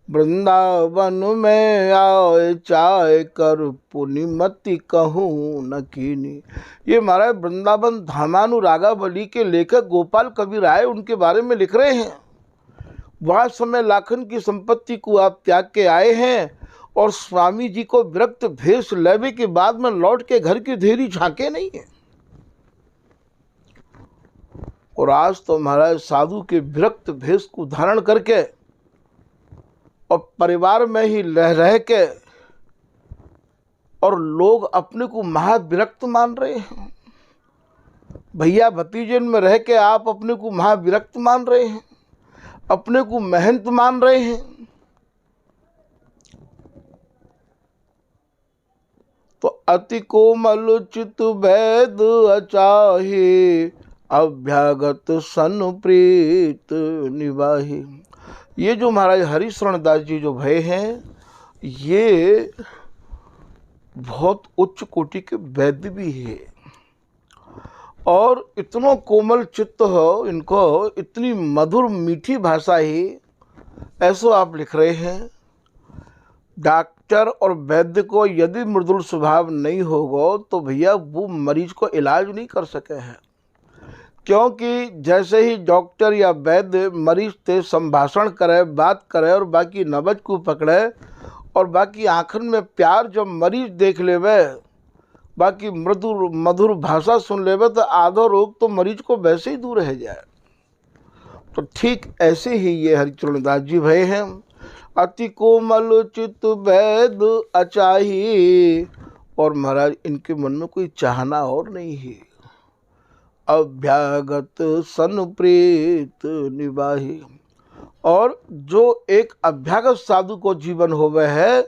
वृंदावन में आए चाय कर पुनिमति कहूँ न कीनी। ये महाराज वृंदावन धामानुरागावली के लेखक गोपाल कवि राय उनके बारे में लिख रहे हैं। वह समय लाखन की संपत्ति को आप त्याग के आए हैं और स्वामी जी को विरक्त भेष लेवे के बाद में लौट के घर की धेरी झांके नहीं है। और आज तो महाराज साधु के विरक्त भेष को धारण करके और परिवार में ही रह के और लोग अपने को महाविरक्त मान रहे हैं। भैया भतीजन में रह के आप अपने को महाविरक्त मान रहे हैं, अपने को महंत मान रहे हैं। तो अति कोमल चित वैद अचाहे, अभ्यागत सन प्रीत निवाही। ये जो महाराज हरिशरण दास जी जो भय हैं, ये बहुत उच्च कोटि के वैद्य भी है और इतना कोमल चित्त हो इनको, इतनी मधुर मीठी भाषा ही, ऐसो आप लिख रहे हैं। डॉक्टर और वैद्य को यदि मृदुल स्वभाव नहीं होगा तो भैया वो मरीज को इलाज नहीं कर सके हैं। क्योंकि जैसे ही डॉक्टर या वैद्य मरीज से संभाषण करे, बात करे और बाकी नब्ज को पकड़े और बाकी आँखन में प्यार जब मरीज देख लेवे, बाकी मृदुर मधुर भाषा सुन लेवे, तो आधा रोग तो मरीज को वैसे ही दूर रह जाए। तो ठीक ऐसे ही ये हरिचरण दास जी भय हैं। अति कोमल चित वैद अचाही, और महाराज इनके मन में कोई चाहना और नहीं है। अभ्यागत सन प्रीत निवाही, और जो एक अभ्यागत साधु को जीवन होवे है,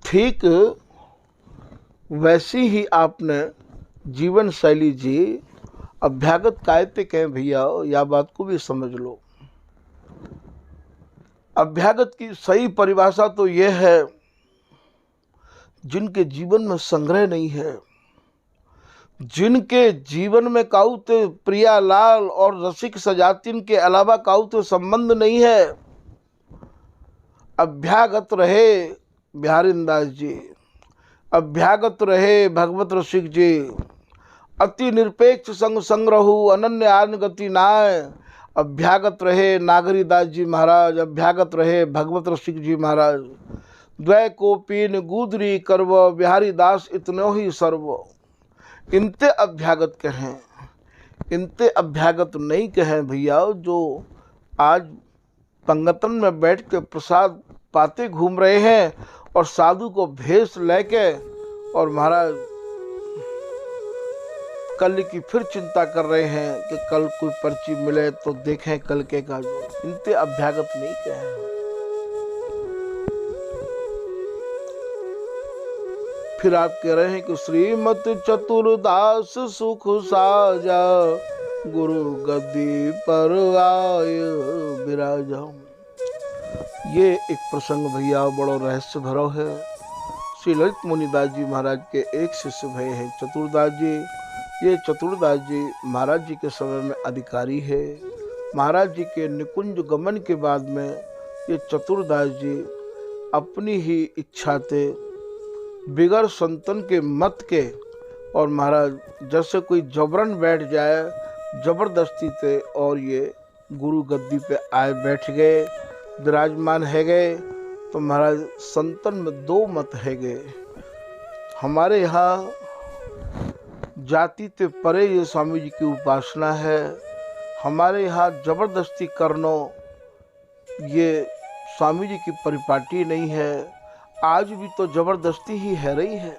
ठीक वैसी ही आपने जीवन शैली जी। अभ्यागत कायते कहें भैया, या बात को भी समझ लो। अभ्यागत की सही परिभाषा तो यह है, जिनके जीवन में संग्रह नहीं है, जिनके जीवन में काउते प्रिया लाल और रसिक सजातिन के अलावा काउते संबंध नहीं है। अभ्यागत रहे बिहारी दास जी, अभ्यागत रहे भगवत रसिक जी। अति निरपेक्ष संग संग्रहु अनन्य आन गति नाय, अभ्यागत रहे नागरी दास जी महाराज, अभ्यागत रहे भगवत रसिक जी महाराज। द्वै को पीन गुदरी करव, बिहारी दास इतनो ही सर्व। इनते अभ्यागत कहें, इनते अभ्यागत नहीं कहें भैया, जो आज पंगतन में बैठ के प्रसाद पाते घूम रहे हैं और साधु को भेष लेके, और महाराज कल की फिर चिंता कर रहे हैं कि कल कोई पर्ची मिले तो देखें कल के का। इनते अभ्यागत नहीं कहें। फिर आप कह रहे हैं कि श्रीमत चतुरदास सुख साजा, गुरु गद्दी पर आय विराजा। ये एक प्रसंग भैया बड़ो रहस्य भरो है। श्री ललित मुनिदास जी महाराज के एक शिष्य भय हैं चतुरदास जी। ये चतुरदास जी महाराज जी के समय में अधिकारी है। महाराज जी के निकुंज गमन के बाद में ये चतुरदास जी अपनी ही इच्छा थे, बिगर संतन के मत के, और महाराज जैसे कोई जबरन बैठ जाए जबरदस्ती थे, और ये गुरु गद्दी पे आए बैठ गए, विराजमान है गए। तो महाराज संतन में दो मत है गए। हमारे यहाँ जाति ते परे ये स्वामी जी की उपासना है। हमारे यहाँ जबरदस्ती करनो ये स्वामी जी की परिपाटी नहीं है। आज भी तो जबरदस्ती ही है रही है,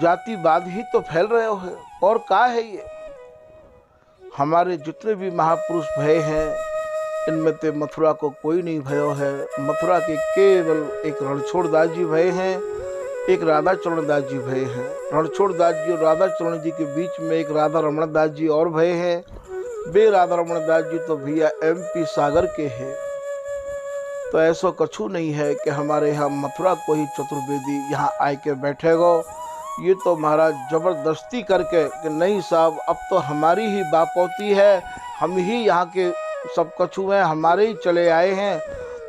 जातिवाद ही तो फैल रहे हो है। और क्या है ये? हमारे जितने भी महापुरुष भय हैं, इनमें ते मथुरा को कोई नहीं भयो है। मथुरा के केवल एक रणछोड़ दास जी भय हैं, एक राधा चरण दास जी भय हैं। रणछोड़ दास जी और राधा चरण जी के बीच में एक राधा रमण दास जी और भय हैं। वे राधा रमण दास जी तो भैया MP सागर के हैं। तो ऐसा कछु नहीं है कि हमारे यहाँ मथुरा को ही चतुर्वेदी यहाँ आए के बैठेगो। ये तो महाराज जबरदस्ती करके कि नहीं साहब, अब तो हमारी ही बापौती है, हम ही यहाँ के सब कछु हैं, हमारे ही चले आए हैं।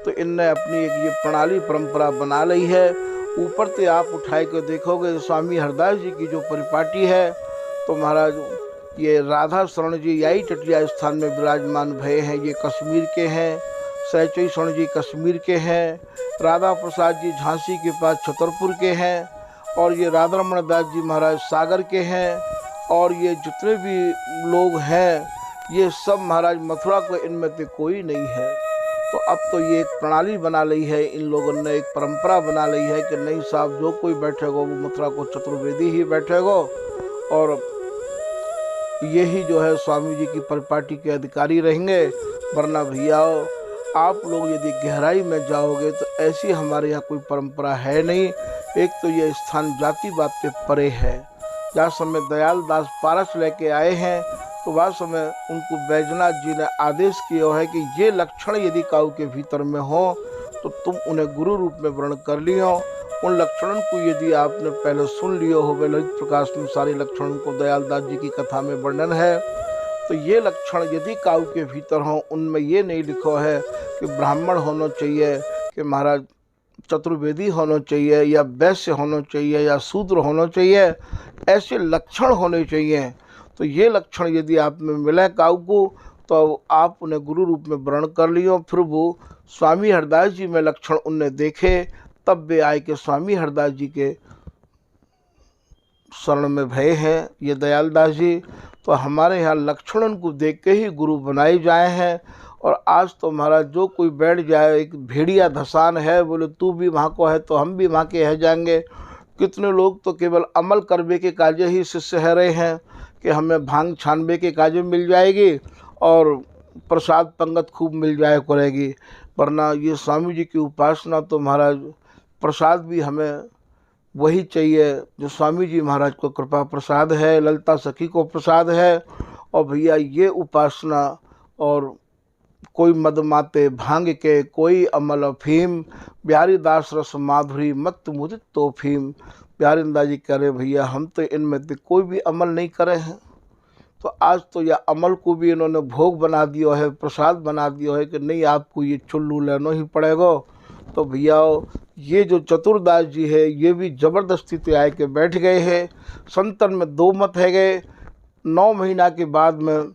तो इनने अपनी एक ये प्रणाली परंपरा बना ली है। ऊपर से आप उठाए के देखोगे स्वामी हरदास जी की जो परिपाटी है, तो महाराज ये राधा शरण जी याई टटिया स्थान में विराजमान भय हैं। ये कश्मीर के हैं। सहचई शरण जी कश्मीर के हैं। राधा प्रसाद जी झांसी के पास छतरपुर के हैं। और ये राधा रमण दास जी महाराज सागर के हैं। और ये जितने भी लोग हैं, ये सब महाराज मथुरा को इनमें से कोई नहीं है। तो अब तो ये एक प्रणाली बना ली है, इन लोगों ने एक परंपरा बना ली है कि नहीं साहब, जो कोई बैठेगा वो मथुरा को चतुर्वेदी ही बैठेगा। और यही जो है स्वामी जी की परिपाटी के अधिकारी रहेंगे। वरना भैया आप लोग यदि गहराई में जाओगे तो ऐसी हमारे यहाँ कोई परंपरा है नहीं। एक तो ये स्थान जातिवाद से परे है। जहाँ समय दयाल दास पारस लेके आए हैं, तो वह समय उनको बैजनाथ जी ने आदेश किया है कि ये लक्षण यदि काऊ के भीतर में हो तो तुम उन्हें गुरु रूप में वर्ण कर लियो। उन लक्षणों को यदि आपने पहले सुन लियो हो, वे ललित प्रकाश में सारे लक्षणों को दयाल दास जी की कथा में वर्णन है। तो ये लक्षण यदि काऊ के भीतर हो, उनमें ये नहीं लिखो है कि ब्राह्मण होना चाहिए, कि महाराज चतुर्वेदी होना चाहिए, या वैश्य होना चाहिए, या शूद्र होना चाहिए। ऐसे लक्षण होने चाहिए। तो ये लक्षण यदि आप में मिले काऊ को, तो आप उन्हें गुरु रूप में वर्ण कर लियो। फिर वो स्वामी हरदास जी में लक्षण उनने देखे, तब वे आए के स्वामी हरदास जी के शरण में भय हैं ये दयाल दास जी। तो हमारे यहाँ लक्षणों को देख के ही गुरु बनाए जाए हैं। और आज तो महाराज जो कोई बैठ जाए, एक भेड़िया धसान है, बोले तू भी वहाँ को है तो हम भी वहाँ के है जाएंगे। कितने लोग तो केवल अमल करवे के काजे ही शिष्य है रहे हैं कि हमें भांग छानबे के काजे मिल जाएगी और प्रसाद पंगत खूब मिल जाए करेगी। वरना ये स्वामी जी की उपासना तो महाराज प्रसाद भी हमें वही चाहिए जो स्वामी जी महाराज को कृपा प्रसाद है, ललिता सखी को प्रसाद है। और भैया ये उपासना और कोई मदमाते भांग के, कोई अमल अफीम, बिहारी दास रस माधुरी मत मुदित तो फीम। बिहारी दास जी कह रहे भैया हम तो इनमें से कोई भी अमल नहीं करे हैं। तो आज तो यह अमल को भी इन्होंने भोग बना दिया है, प्रसाद बना दिया है कि नहीं आपको ये चुल्लू लेना ही पड़ेगा। तो भैया ये जो चतुरदास जी है, ये भी जबरदस्ती से आए के बैठ गए हैं। संतन में दो मत है गए। 9 महीना के बाद में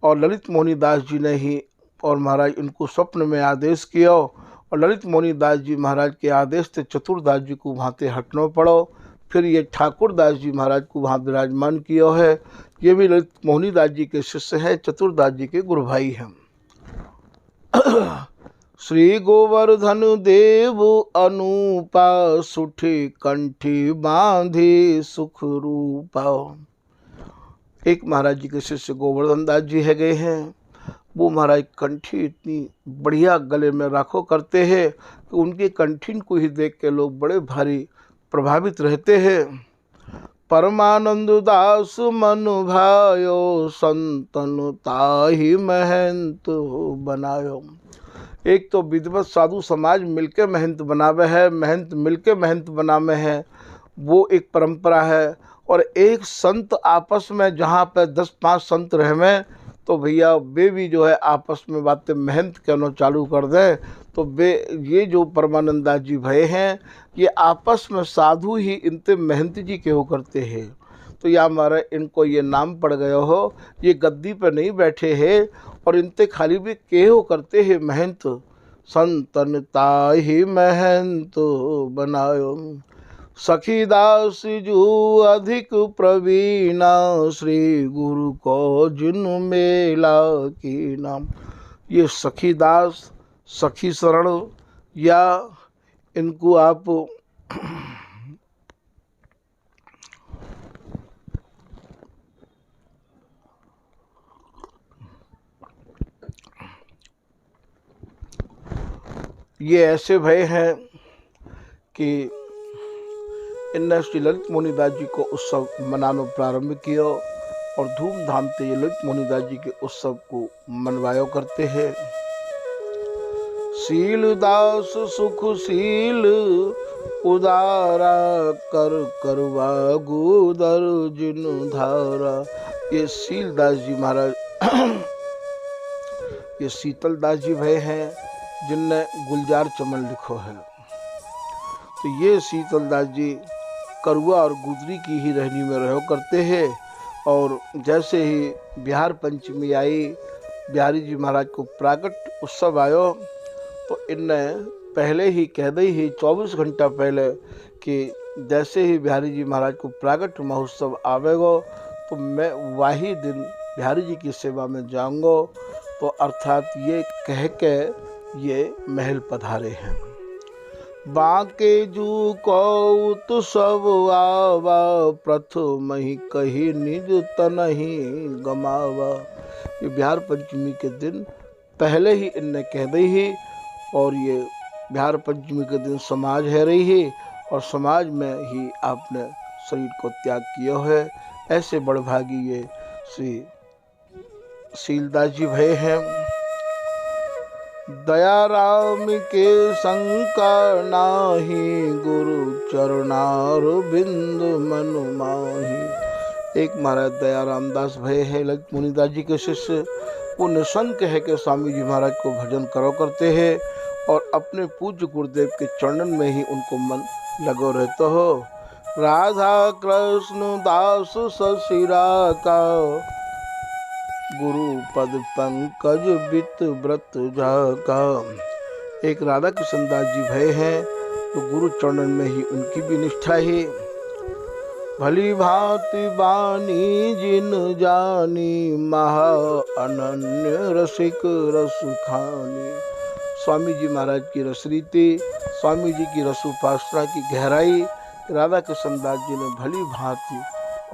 और ललित मोहनी दास जी ने ही और महाराज इनको स्वप्न में आदेश किया। और ललित मोहनी दास जी महाराज के आदेश से चतुरदास जी को वहाँ से हटना पड़ो। फिर ये ठाकुर दास जी महाराज को वहाँ विराजमान किया है। ये भी ललित मोहनी दास जी के शिष्य हैं, चतुरदास जी के गुरु भाई हैं। श्री गोवर्धन देव अनूपा, सुठी कंठी बांधी सुख रूपा। एक महाराज जी के शिष्य गोवर्धन दास जी है गए हैं। वो महाराज कंठी इतनी बढ़िया गले में राखो करते हैं कि उनकी कंठीन को ही देख के लोग बड़े भारी प्रभावित रहते हैं। परमानंद दास मन भायो, संतन ताहि महंत बनायो। एक तो विद्वत साधु समाज मिलके महंत बनावे है, महंत मिलके महंत बनावे है, वो एक परंपरा है। और एक संत आपस में जहाँ पे 10-5 संत रहें, तो भैया वे भी जो है आपस में बातें महंत कहना चालू कर दें। तो वे ये जो परमानंद दास जी भय हैं, ये आपस में साधु ही इनते महंत जी के हो करते हैं। तो या हमारा इनको ये नाम पड़ गया हो, ये गद्दी पर नहीं बैठे हैं और इनते खाली भी केहो करते हैं महंत, संतन ताहि महंत बनायो। सखी दास जू अधिक प्रवीणा, श्री गुरु को जिन मेला की नाम। ये सखी दास, सखी शरण, या इनको आप ये ऐसे भय हैं कि इनने श्री ललित मोहनीदास जी को उत्सव मनाना प्रारंभ किया और धूमधाम से ये ललित मोहनीदास जी के उत्सव को मनवायो करते हैं। शील दास सुख शील उदारा, कर करवा गुदर जिन धारा। ये शीलदास जी महाराज ये शीतल दास जी भय हैं जिनने गुलजार चमन लिखो है। तो ये शीतल दास जी करुआ और गुदरी की ही रहनी में रहो करते हैं। और जैसे ही बिहार पंचमी आई, बिहारी जी महाराज को प्राकट उत्सव आयो, तो इनने पहले ही कह दी ही 24 घंटा पहले कि जैसे ही बिहारी जी महाराज को प्राकट महोत्सव आवेगो तो मैं वही दिन बिहारी जी की सेवा में जाऊंगा। तो अर्थात ये कह के ये महल पधारे हैं। बांके जू को तो सब आवा, प्रथम ही कही निज तनहि गमावा। ये बिहार पंचमी के दिन पहले ही इनने कह दी ही, और ये बिहार पंचमी के दिन समाज है रही है और समाज में ही आपने शरीर को त्याग किया है। ऐसे बड़भागी ये श्री शीलदास जी भय हैं। दया राम के शंका नाही, गुरु चरणार बिंद मनु माही। एक महाराज दया रामदास भय है, ललित मोहनीदास जी के शिष्य। वो निशंक है कि स्वामी जी महाराज को भजन करो करते हैं और अपने पूज्य गुरुदेव के चरणन में ही उनको मन लगो रहता हो। राधा कृष्ण दास सशिरा का, गुरु पद पंकज बित व्रत जाका। एक राधा कृष्ण दास जी भय हैं तो गुरु चरणन में ही उनकी भी निष्ठा है। भली भांति बानी जिन जानी, महा अनन्य रसिक रस खानी। स्वामी जी महाराज की रसरीति, स्वामी जी की रस उपासना की गहराई राधा कृष्ण दास जी ने भली भांति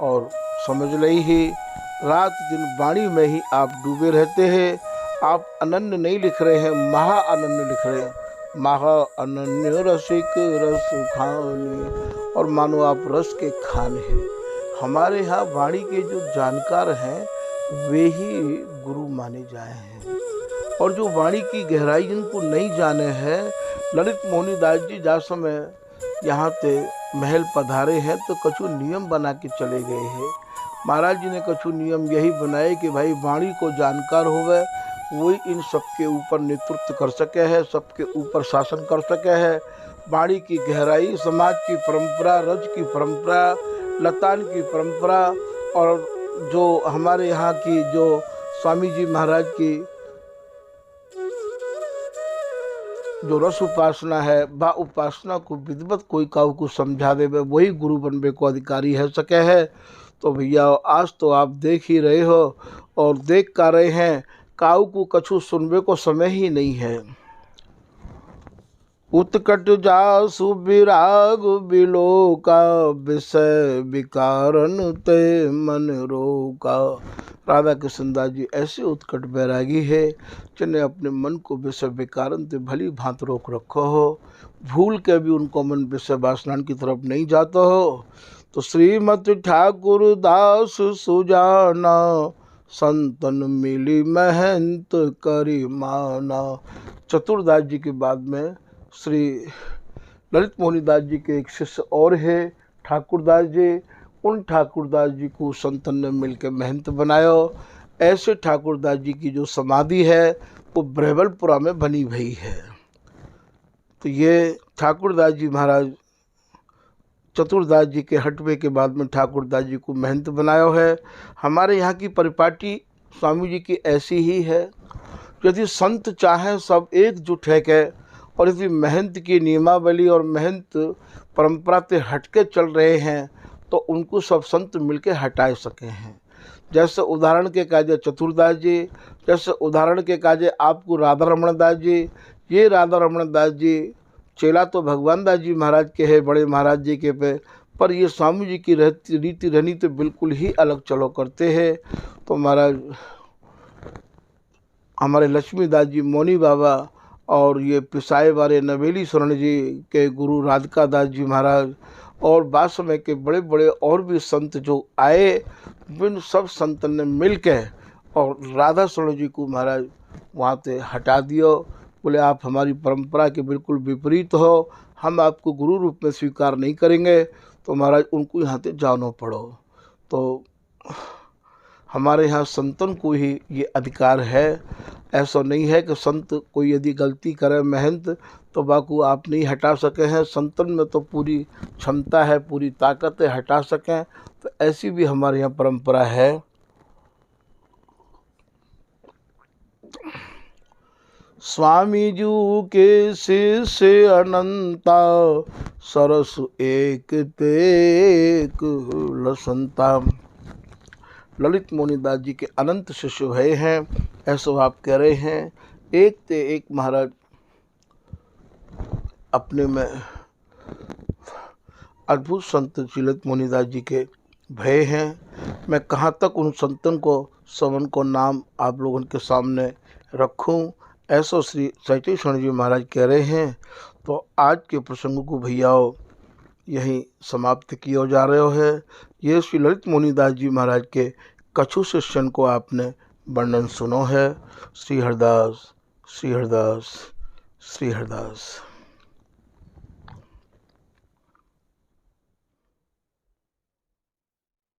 और समझ ली ही। रात दिन वाणी में ही आप डूबे रहते हैं। आप अनन्य नहीं लिख रहे हैं, महा अनन्य लिख रहे हैं। महा अनन्य रसिक रस खानी, और मानो आप रस के खान हैं। हमारे यहाँ वाणी के जो जानकार हैं वे ही गुरु माने जाए हैं, और जो वाणी की गहराई जिनको नहीं जाने हैं, ललित मोहनीदास जी जा समय यहाँ पे महल पधारे हैं तो कछु नियम बना के चले गए हैं। महाराज जी ने कछु नियम यही बनाए कि भाई वाणी को जानकार होवे, वही इन सबके ऊपर नेतृत्व कर सके है, सबके ऊपर शासन कर सके है। वाणी की गहराई, समाज की परंपरा, रज की परंपरा, लतान की परंपरा, और जो हमारे यहाँ की जो स्वामी जी महाराज की जो रस उपासना है, बा उपासना को विधिवत कोई काऊ को समझा दे, वही गुरु बनबे को अधिकारी है सके है। तो भैया आज तो आप देख ही रहे हो और देख का रहे हैं, काऊ को कछु सुनबे को समय ही नहीं है। उत्कट जासु विराग बिलोका, विषय विकारन ते मन रोका। राधा कृष्ण दास जी ऐसे उत्कट बैरागी है जिन्हें अपने मन को विषय विकारन ते भली भांत रोक रखो हो। भूल के भी उनको मन विषय वासना की तरफ नहीं जाता हो। तो श्रीमत ठाकुर दास सुजाना, संतन मिली महंत करी माना। चतुरदास जी के बाद में श्री ललित मोहनीदास जी के एक शिष्य और है ठाकुरदास जी। उन ठाकुरदास जी को संतन ने मिलकर महंत बनाया। ऐसे ठाकुरदास जी की जो समाधि है वो ब्रह्मलपुरा में बनी हुई है। तो ये ठाकुरदास जी महाराज चतुरदास जी के हटवे के बाद में ठाकुरदास जी को महंत बनाया है। हमारे यहाँ की परिपाटी स्वामी जी की ऐसी ही है, यदि संत चाहें सब एकजुट है के, और यदि महंत की नियमावली और महंत परंपरा से हटके चल रहे हैं तो उनको सब संत मिलके हटा सके हैं। जैसे उदाहरण के काजे चतुरदास जी, जैसे उदाहरण के काजे आपको राधा रमण दास जी। ये राधा रमण दास जी चेला तो भगवान दास जी महाराज के है, बड़े महाराज जी के पे, पर ये स्वामी जी की रीति रहनी तो बिल्कुल ही अलग चलो करते हैं। तो महाराज हमारे लक्ष्मीदास जी मौनी बाबा और ये पिसाए वाले नवेली शरण जी के गुरु राधिका दास जी महाराज और बाद समय के बड़े बड़े और भी संत जो आए, बिन सब संत ने मिल के और राधा शरण जी को महाराज वहाँ से हटा दियो। बोले आप हमारी परंपरा के बिल्कुल विपरीत हो, हम आपको गुरु रूप में स्वीकार नहीं करेंगे। तो महाराज उनको यहाँ से जानो पड़ो। तो हमारे यहाँ संतन को ही ये अधिकार है। ऐसा नहीं है कि संत कोई यदि गलती करे महंत तो बाकू आप नहीं हटा सके हैं। संतन में तो पूरी क्षमता है, पूरी ताकत है, हटा सकें। तो ऐसी भी हमारे यहाँ परंपरा है। स्वामी जी के शिष्य अनंता, सरस एक तेक लसंता। ललित मोहनीदास जी के अनंत शिष्य भय हैं, ऐसा आप कह रहे हैं। एक ते एक महाराज अपने में अद्भुत संत ललित मोहनीदास जी के भय हैं। मैं कहाँ तक उन संतन को सवन को नाम आप लोगों के सामने रखूं, ऐसा श्री सच्चे शरण जी महाराज कह रहे हैं। तो आज के प्रसंग को भैयाओं यहीं समाप्त किया जा रहे है। ये श्री ललित मोहनीदास जी महाराज के कछु शिष्यन को आपने वर्णन सुनो है। श्री हरदास, श्री हरदास, श्री हरदास।